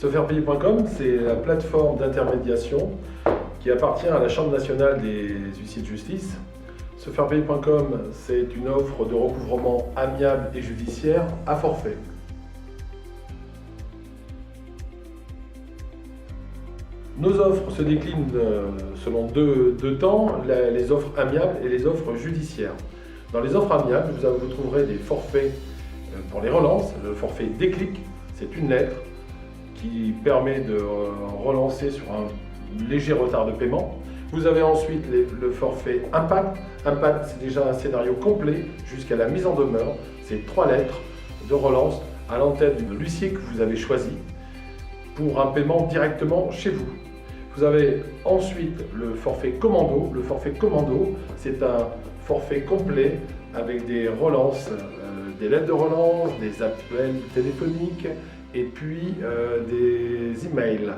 Sefairpayer.com, c'est la plateforme d'intermédiation qui appartient à la Chambre nationale des huissiers de justice. Sefairpayer.com, c'est une offre de recouvrement amiable et judiciaire à forfait. Nos offres se déclinent selon deux temps, les offres amiables et les offres judiciaires. Dans les offres amiables, vous trouverez des forfaits pour les relances. Le forfait déclic, c'est une lettre qui permet de relancer sur un léger retard de paiement. Vous avez ensuite le forfait impact. Impact, c'est déjà un scénario complet jusqu'à la mise en demeure. C'est 3 lettres de relance à l'entête de l'huissier que vous avez choisi pour un paiement directement chez vous. Vous avez ensuite le forfait commando. Le forfait commando, c'est un forfait complet avec des relances, des lettres de relance, des appels téléphoniques et puis des emails.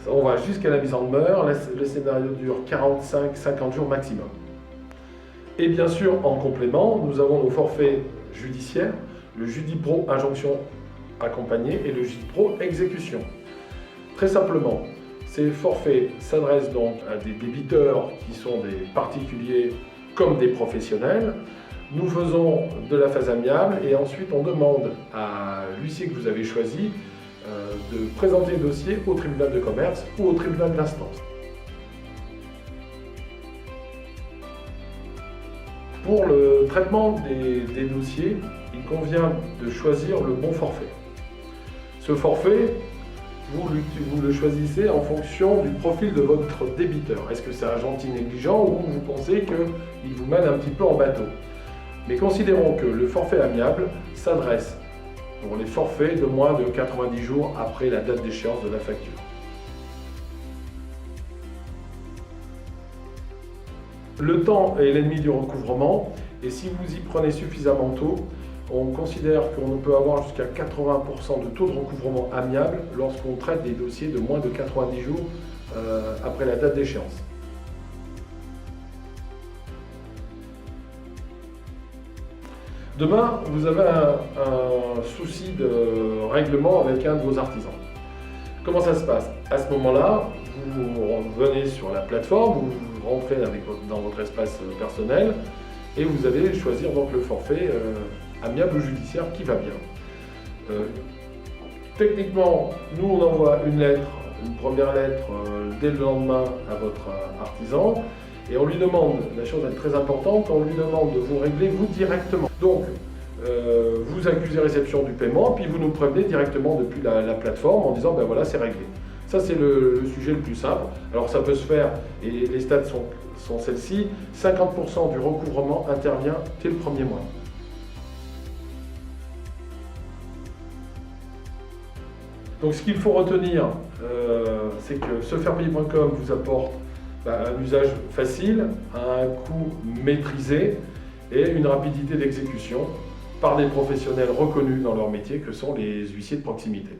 On va jusqu'à la mise en demeure. Le scénario dure 45-50 jours maximum. Et bien sûr, en complément, nous avons nos forfaits judiciaires, le JudiPro injonction accompagnée et le JudiPro exécution. Très simplement, ces forfaits s'adressent donc à des débiteurs qui sont des particuliers comme des professionnels. Nous faisons de la phase amiable et ensuite on demande à l'huissier que vous avez choisi de présenter le dossier au tribunal de commerce ou au tribunal d'instance. Pour le traitement des dossiers, il convient de choisir le bon forfait. Ce forfait, vous le choisissez en fonction du profil de votre débiteur. Est-ce que c'est un gentil négligent ou vous pensez qu'il vous mène un petit peu en bateau? Mais considérons que le forfait amiable s'adresse pour les forfaits de moins de 90 jours après la date d'échéance de la facture. Le temps est l'ennemi du recouvrement et si vous y prenez suffisamment tôt, on considère qu'on peut avoir jusqu'à 80% de taux de recouvrement amiable lorsqu'on traite des dossiers de moins de 90 jours après la date d'échéance. Demain, vous avez un souci de règlement avec un de vos artisans. Comment ça se passe? À ce moment-là, vous venez sur la plateforme, vous rentrez dans votre espace personnel et vous allez choisir donc le forfait amiable ou judiciaire qui va bien. Techniquement, nous on envoie une première lettre dès le lendemain à votre artisan et on lui demande, la chose est très importante, on lui demande de vous régler vous directement. Donc, vous accusez réception du paiement, puis vous nous prévenez directement depuis la plateforme en disant ben voilà, c'est réglé. Ça, c'est le sujet le plus simple. Alors, ça peut se faire, et les stats sont celles-ci, 50% du recouvrement intervient dès le premier mois. Donc, ce qu'il faut retenir, c'est que Sefairpayer.com vous apporte un usage facile, à un coût maîtrisé et une rapidité d'exécution par des professionnels reconnus dans leur métier que sont les huissiers de proximité.